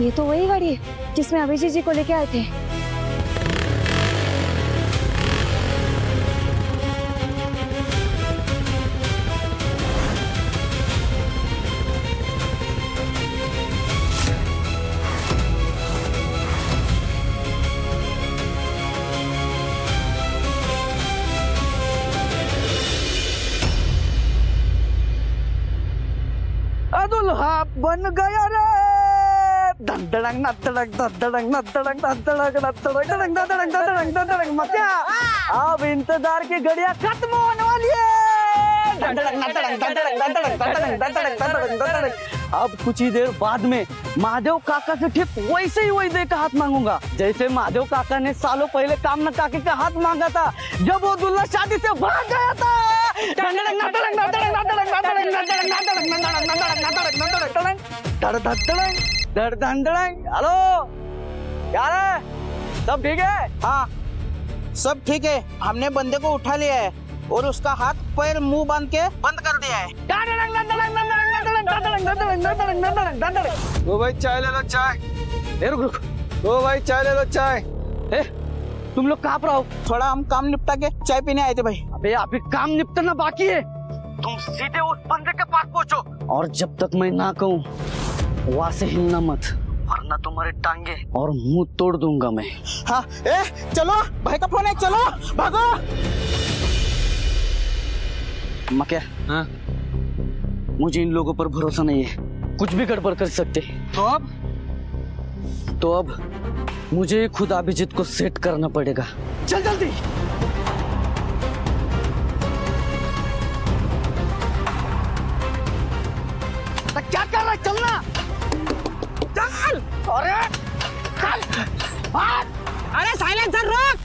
ये तो वही गाड़ी है जिसमें अभिजीत जी को लेके आए थे। दुल्हा बन गया रे, धड़धड़क नधड़क धड़धड़क नधड़क धड़धड़क नधड़क धड़धड़क धड़धड़क धड़धड़क धड़धड़क। मत्या, अब इंतजार की घड़ियां खत्म होने वाली है। धड़धड़क नधड़क धड़धड़क धड़धड़क धड़धड़क धड़धड़क धड़धड़क धड़धड़क। अब कुछ ही देर बाद में महादेव काका से ठीक वैसे ही वही दे का हाथ मांगूंगा जैसे महादेव काका ने सालों पहले कामना काकी का हाथ मांगा था जब वो दुल्हा शादी से भाग गया था। हेलो, क्या है? सब ठीक है? हाँ सब ठीक है। हमने बंदे को उठा लिया है और उसका हाथ पैर मुंह बांध के बंद कर दिया है। ओ भाई चाय ले लो, चाय। रुक रुक, ओ भाई चाय ले लो, चाय। तुम लोग कहाँ पर आओ? थोड़ा हम काम निपटा के चाय पीने आए थे भाई। अबे अभी काम निपटना बाकी है, तुम सीधे उस बंदे के पास पहुंचो और जब तक मैं ना कहूँ वहां से हिलना मत, वरना तुम्हारे टांगे और मुंह तोड़ दूंगा मैं। हाँ चलो, भाई का फोन है, चलो भागो। मक्या, हाँ? मुझे इन लोगों पर भरोसा नहीं है, कुछ भी गड़बड़ कर सकते। तो अब मुझे खुद अभिजीत को सेट करना पड़ेगा। चल जल्दी। क्या कर रहा है? चलना, चल। अरे चल, भाग। अरे साइलेंसर रोक।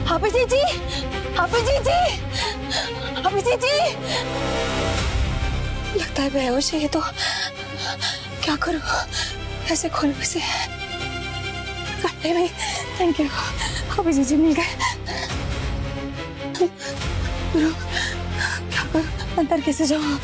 अभिजीत जी, अभिजीत जी, अभिजीत जी, लगता है बेहोश है ये तो। क्या करूं? ऐसे खोल में से नहीं। थैंक यू, अभिजीत जी मिल गए। क्या करूं? अंदर कैसे जाऊं?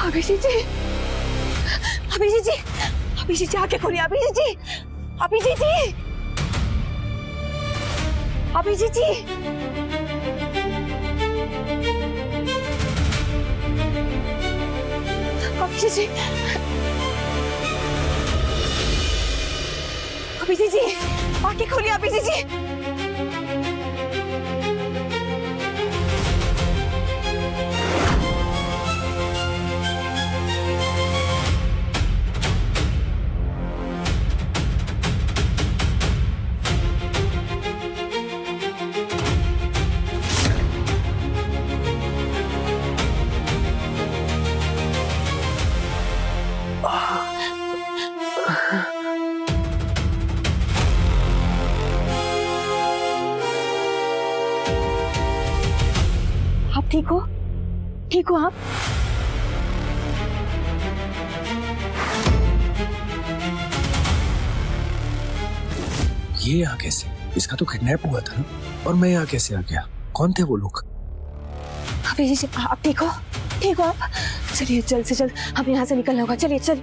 अभिजीत जी, अभिजीत जी, अभिजीत जी आंखें खोलिए। अभिजीत जी, अभिजीत जी, अभिजीत जी, अभिजीत जी, अभिजीत जी आंखें खोलिए। अभिजीत जी, आप ठीक हो? ठीक हो आप? ये यहाँ कैसे? इसका तो किडनैप हुआ था ना, और मैं यहाँ कैसे आ गया? कौन थे वो लोग? अभी जी आप ठीक हो? ठीक हो आप? चलिए जल्द से जल्द हमें यहाँ से निकलना होगा। चलिए चल।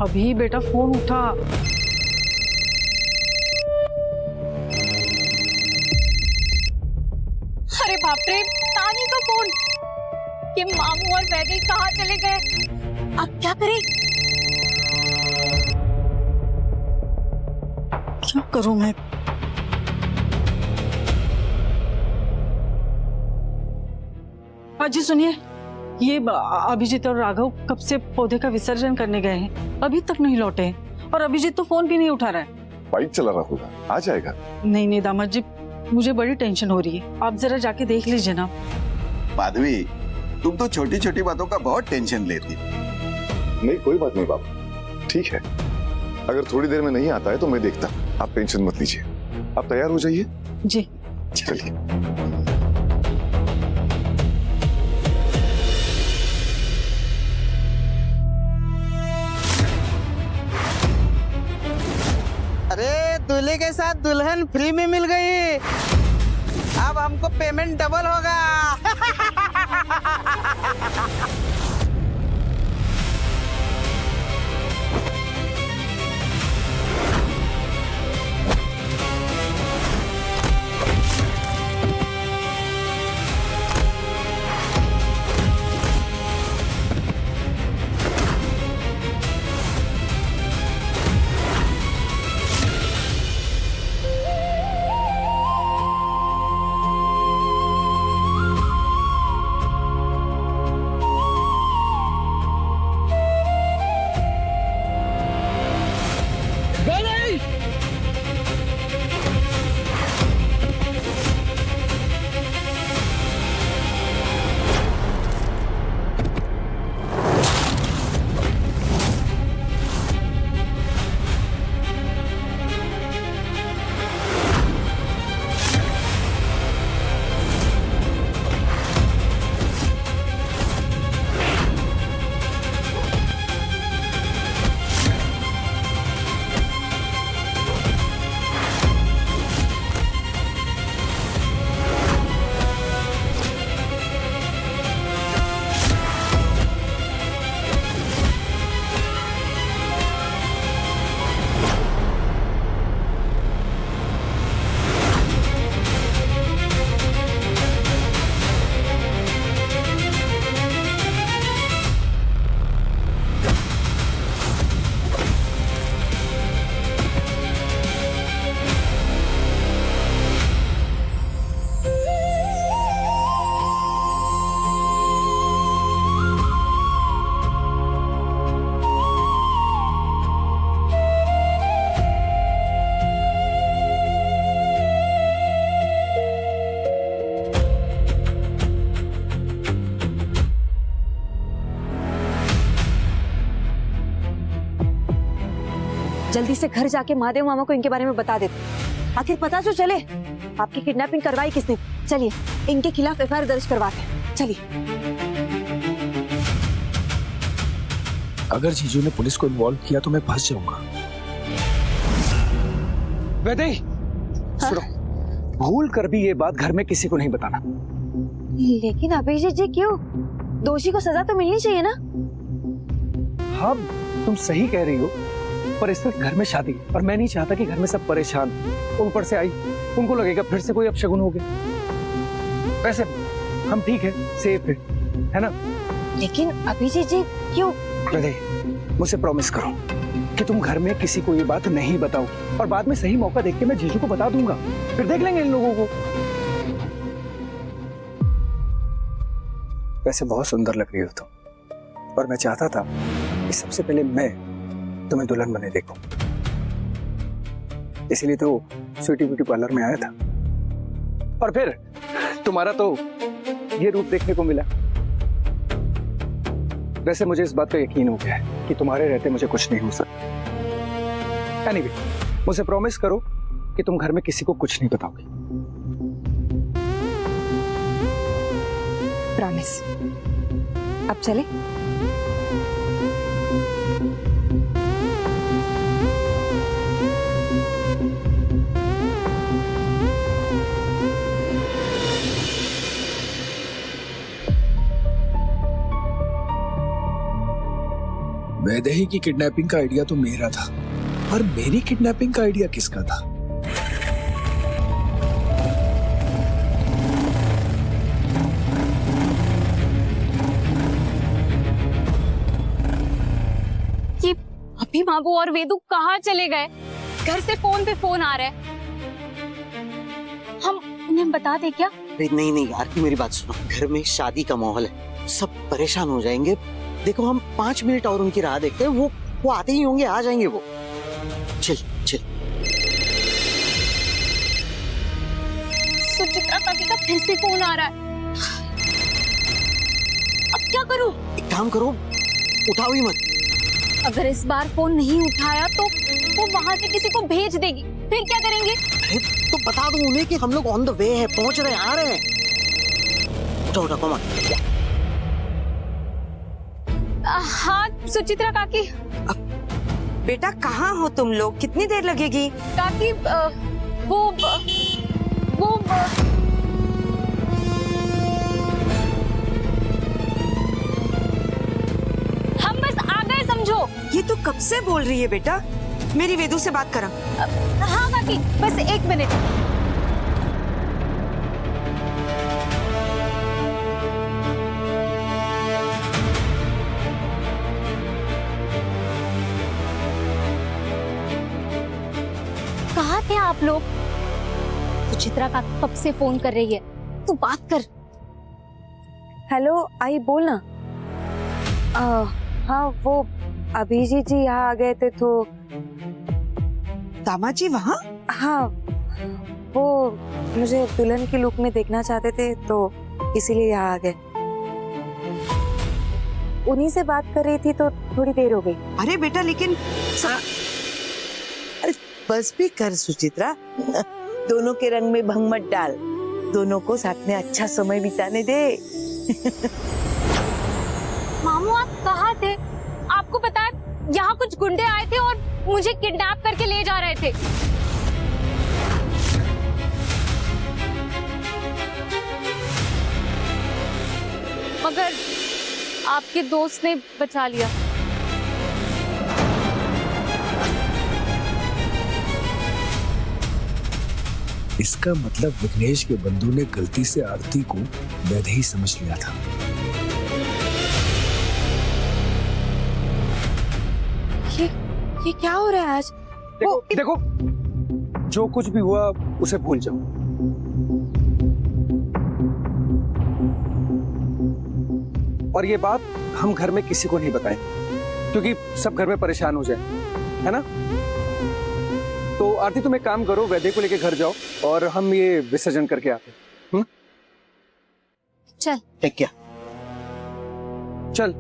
अभी बेटा फोन उठा। अरे बाप रे, तानी का फोन। ये मामू और वैदे कहाँ चले गए? अब क्या करें? क्या करूं मैं? अजी सुनिए, ये अभिजीत और राघव कब से पौधे का विसर्जन करने गए हैं, अभी तक नहीं लौटे हैं। और अभिजीत तो फोन भी नहीं उठा रहा है। बाइक चला रहा होगा, आ जाएगा। नहीं नहीं दामाद जी, मुझे बड़ी टेंशन हो रही है। आप जरा जाके देख लीजिए ना। माधवी, तुम तो छोटी छोटी बातों का बहुत टेंशन लेती। नहीं कोई बात नहीं बाबा, ठीक है। अगर थोड़ी देर में नहीं आता है तो मैं देखता, आप टेंशन मत लीजिए। आप तैयार हो जाइए। जी चलिए। अरे दूल्हे के साथ दुल्हन फ्री में मिल गई। अब हमको पेमेंट डबल होगा। जल्दी से घर जाके महादेव मामा को इनके बारे में बता देते, आखिर पता तो चले आपकी किडनैपिंग करवाई किसने। चलिए इनके खिलाफ एफआईआर दर्ज करवाते हैं। चलिए। अगर जीजू ने पुलिस को इन्वॉल्व किया तो मैं फंस जाऊंगा। वैदेही, सुनो, भूल कर भी ये बात घर में किसी को नहीं बताना। लेकिन अभिजीत जी क्यों? दोषी को सजा तो मिलनी चाहिए ना। हाँ तुम सही कह रही हो, पर इस वक्त घर में शादी, और मैं नहीं चाहता कि घर में सब परेशान। ऊपर से आई, उनको लगेगा फिर से कोई अपशगुन हो गया। वैसे हम ठीक है, सेफ है ना? लेकिन अभिजीत जी क्यों? वैदेही, मुझसे प्रॉमिस करो कि तुम घर में किसी को ये बात नहीं बताओ, और बाद में सही मौका देख के मैं जीजू को बता दूंगा, फिर देख लेंगे इन लोगों को। वैसे बहुत सुंदर लग रही हो तुम, और मैं चाहता था कि सबसे पहले मैं तुम्हें दुल्हन बने देखूं, इसीलिए तो स्वीटी ब्यूटी पार्लर में आया था, और फिर तुम्हारा तो ये रूप देखने को मिला। वैसे मुझे इस बात का यकीन हो गया है कि तुम्हारे रहते मुझे कुछ नहीं हो सकता। एनीवे, मुझे प्रॉमिस करो कि तुम घर में किसी को कुछ नहीं बताओगे। प्रॉमिस। अब चले? वैदेही की किडनैपिंग का आइडिया तो मेरा था, और मेरी किडनैपिंग का आइडिया किसका था? ये अभी बाबू और वेदू कहाँ चले गए? घर से फोन पे फोन आ रहा है। हम उन्हें बता दे क्या? नहीं नहीं यार, मेरी बात सुनो, घर में शादी का माहौल है, सब परेशान हो जाएंगे। देखो हम 5 मिनट और उनकी राह देखते हैं, वो आते ही होंगे, आ जाएंगे वो। चल चल। सुचित्रा काकी का फिर से फोन आ रहा है। अब क्या करूं? एक काम करो, उठाओ ही मत। अगर इस बार फोन नहीं उठाया तो वो वहां से किसी को भेज देगी, फिर क्या करेंगे? अरे तो बता दो उन्हें कि हम लोग ऑन द वे है, पहुंच रहे हैं, आ रहे हैं। उठाओ उठाओ, कम ऑन। हाँ सुचित्रा काकी। बेटा कहाँ हो तुम लोग? कितनी देर लगेगी? काकी वो हम बस आ गए समझो। ये तो कब से बोल रही है बेटा, मेरी वेदू से बात करा। हाँ काकी, बस 1 मिनट। कहाँ थे आप लोग? सुचित्रा का कब से फोन कर रही है, तू बात कर। हेलो आई, बोल ना। हाँ वो अभिजीत जी यहाँ आ गए थे तो। दामाद जी वहाँ? हाँ, वो मुझे दुल्हन के लुक में देखना चाहते थे तो इसीलिए यहाँ आ गए। उन्हीं से बात कर रही थी तो थोड़ी देर हो गई। अरे बेटा लेकिन अरे बस भी कर सुचित्रा, दोनों के रंग में भंग मत डाल, दोनों को साथ में अच्छा समय बिताने दे। मामू आप कहाँ थे? आपको पता है यहाँ कुछ गुंडे आए थे और मुझे किडनैप करके ले जा रहे थे। मगर आपके दोस्त ने बचा लिया। इसका मतलब विघ्नेश के बंधु ने गलती से आरती को वैदेही समझ लिया था। ये क्या हो रहा है आज? देखो जो कुछ भी हुआ उसे भूल जाओ। और ये बात हम घर में किसी को नहीं बताएं, क्योंकि सब घर में परेशान हो जाए, है ना? तो आरती तुम एक काम करो, वैद्य को लेके घर जाओ और हम ये विसर्जन करके आते। चल। ठीक क्या? चल।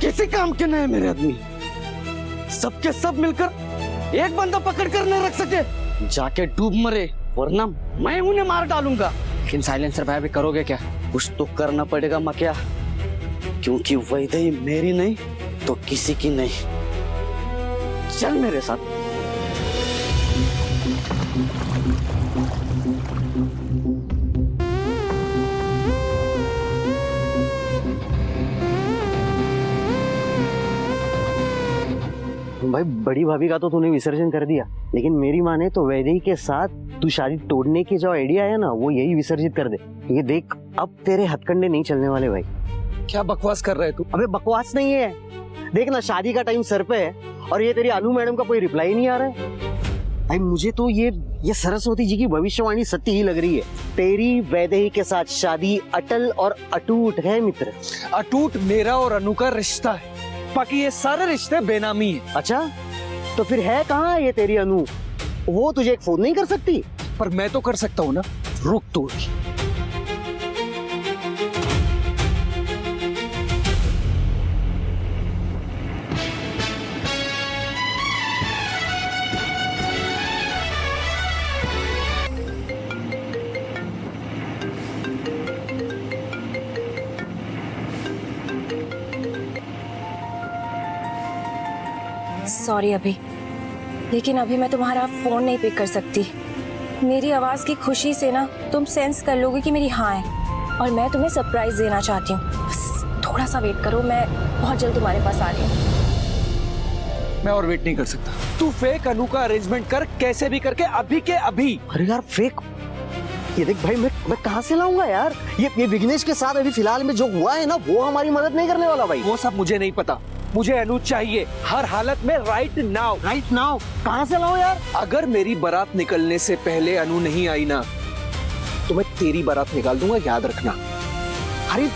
किसी काम के नहीं मेरे आदमी, सबके सब मिलकर एक बंदा पकड़ कर न रख सके, जाके डूब मरे, वरना मैं उन्हें मार डालूंगा। लेकिन साइलेंसर भाई भी करोगे क्या? कुछ तो करना पड़ेगा मक्या, क्योंकि वैदेही मेरी नहीं तो किसी की नहीं। चल मेरे साथ। भाई बड़ी भाभी का तो तूने विसर्जन कर दिया, लेकिन मेरी माने तो वैदेही के साथ तू शादी तोड़ने की जो आइडिया है ना, वो यही विसर्जित कर दे। ये देख, अब तेरे हथकंडे नहीं चलने वाले भाई। क्या बकवास कर रहे तू? अबे बकवास नहीं है, देख ना शादी का टाइम सर पे है और ये तेरी अनु मैडम का कोई रिप्लाई नहीं आ रहा है। भाई मुझे तो ये सरस्वती जी की भविष्यवाणी सत्य ही लग रही है। तेरी वैदेही के साथ शादी अटल और अटूट है मित्र। अटूट मेरा और अनु का रिश्ता है, बाकी ये सारे रिश्ते बेनामी है। अच्छा, तो फिर है कहाँ ये तेरी अनु? वो तुझे एक फोन नहीं कर सकती? पर मैं तो कर सकता हूँ ना, रुक तू। सॉरी अभी, लेकिन अभी मैं तुम्हारा फोन नहीं पिक कर सकती। मेरी आवाज की खुशी से ना तुम सेंस कर लोगे कि मेरी हाँ है, और मैं तुम्हें सरप्राइज देना चाहती हूँ। बस थोड़ा सा वेट करो, मैं बहुत जल्द तुम्हारे पास आ रही हूँ। मैं और वेट नहीं कर सकता। तू फेक अनु का अरेंजमेंट कर, कैसे भी करके, अभी के अभी। अरे यार फेक, ये देख भाई, मैं कहाँ से लाऊंगा यार? ये विघ्नेश के साथ अभी फिलहाल में जो हुआ है ना, वो हमारी मदद नहीं करने वाला भाई। वो सब मुझे नहीं पता, मुझे अनु चाहिए हर हालत में, राइट नाउ। राइट नाउ कहाँ से लाऊं यार? अगर मेरी बारात निकलने से पहले अनु नहीं आई ना, तो मैं तेरी बारात निकाल दूंगा, याद रखना। अरे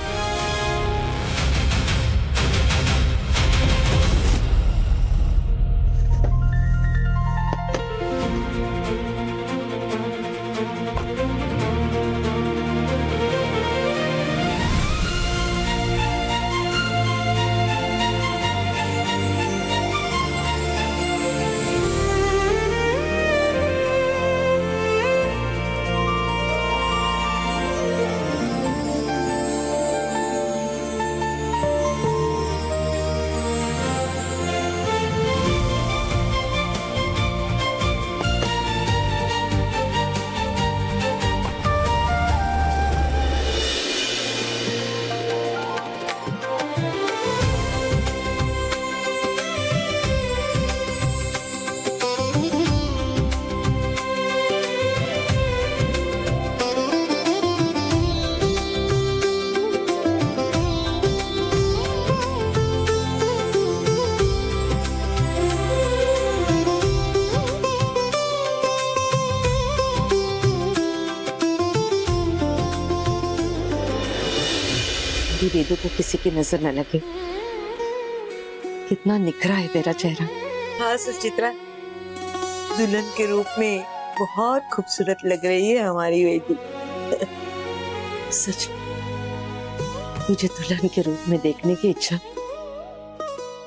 वेदू को किसी की नजर न लगे। कितना निखरा है तेरा चेहरा। हाँ सुचित्रा, दुल्हन के रूप में बहुत खूबसूरत लग रही है हमारी वेदू। सच में मुझे दुल्हन के रूप में देखने की इच्छा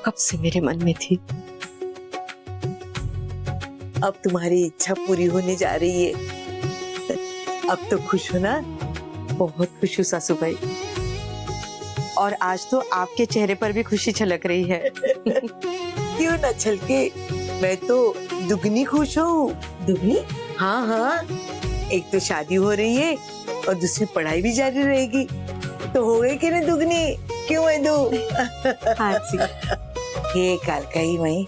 कब से मेरे मन में थी। अब तुम्हारी इच्छा पूरी होने जा रही है। अब तो खुश हो ना? बहुत खुश हूँ सासू भाई, और आज तो आपके चेहरे पर भी खुशी छलक रही है। क्यों न छलके, मैं तो दुगनी खुश हूँ। दुगनी? हाँ हाँ, एक तो शादी हो रही है और दूसरी पढ़ाई भी जारी रहेगी, तो हो गई कि नहीं दुगनी? क्यों है दो? हाँ जी। ये कालकाई मई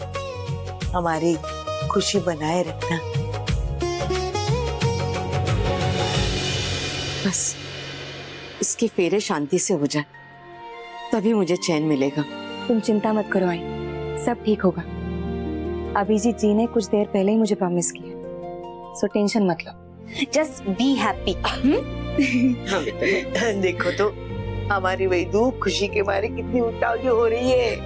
हमारी खुशी बनाए रखना। बस इसके फेरे शांति से हो जाए, तभी मुझे चैन मिलेगा। तुम चिंता मत करो आई, सब ठीक होगा। अभिजीत जी ने कुछ देर पहले ही मुझे प्रॉमिस किया, सो टेंशन मत लो, जस्ट बी हैप्पी। देखो तो हमारी वैदू खुशी के मारे कितनी उतावली हो रही है।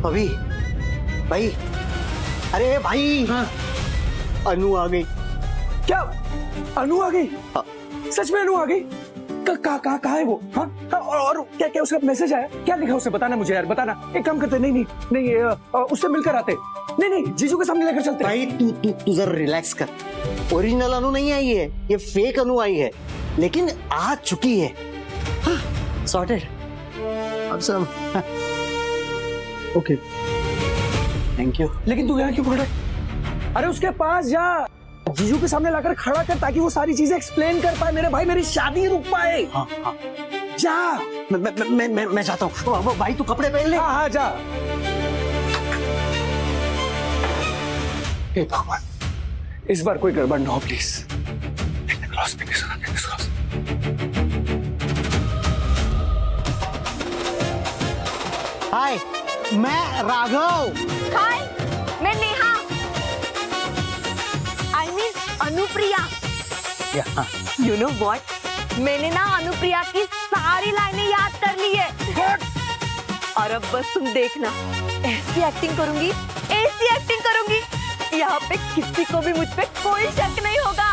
अभी भाई, अरे भाई, हाँ। अनु आ गई। क्या अनु आ गई? सच में अनु आ गई? कहाँ है वो? हाँ और क्या क्या उसका मैसेज आया? क्या लिखा उसने? बताना मुझे यार, बताना। एक काम करते, नहीं उससे मिलकर आते। नहीं जीजू के सामने लेकर चलते। भाई तू जरा रिलैक्स कर। ओरिजिनल अनु नहीं आई है, ये फेक अनु आई है, लेकिन आ चुकी है। सॉर्टेड। अब सब ओके, थैंक यू। लेकिन तू यहाँ क्यों खड़ा है? अरे उसके पास जा, जीजू के सामने लाकर खड़ा कर, ताकि वो सारी चीजें एक्सप्लेन कर पाए। मेरे भाई मेरी शादी रुक पाए। हाँ हाँ, जा। मैं जाता हूँ। भाई तू कपड़े पहन ले। हाँ जा। हे भगवान, इस बार कोई गड़बड़ ना हो प्लीज। हाय, मैं राघव। हाय, मैं Neha. I mean Anupriya. You know what, मैंने ना अनुप्रिया की सारी लाइनें याद कर ली है। और अब बस तुम देखना, ऐसी एक्टिंग करूंगी, ऐसी एक्टिंग करूंगी, यहाँ पे किसी को भी मुझ पे कोई शक नहीं होगा।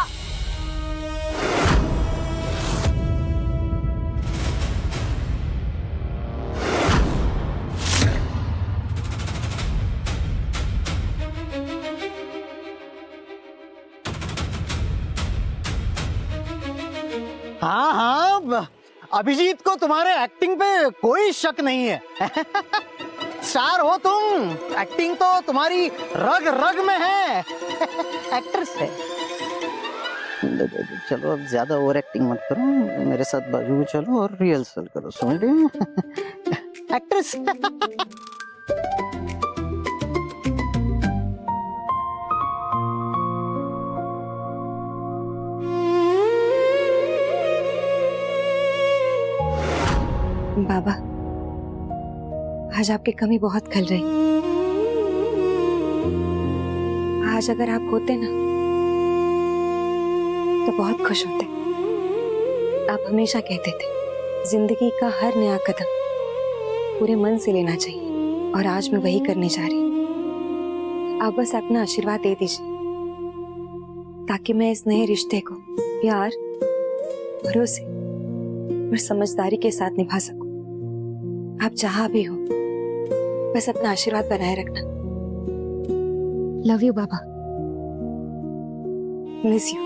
हाँ, अभिजीत को तुम्हारे एक्टिंग पे कोई शक नहीं है। स्टार हो तुम, एक्टिंग तो तुम्हारी रग रग में है। एक्ट्रेस है। चलो अब ज्यादा ओवर एक्टिंग मत करो, मेरे साथ बाजू में चलो और रिहर्सल करो, समझ रहे? एक्ट्रेस। बाबा, आज आपकी कमी बहुत खल रही। आज अगर आप होते ना तो बहुत खुश होते। आप हमेशा कहते थे जिंदगी का हर नया कदम पूरे मन से लेना चाहिए, और आज मैं वही करने जा रही। आप बस अपना आशीर्वाद दे दीजिए ताकि मैं इस नए रिश्ते को प्यार, भरोसे और समझदारी के साथ निभा सकूं। आप जहां भी हो, बस अपना आशीर्वाद बनाए रखना। Love you Baba, miss you.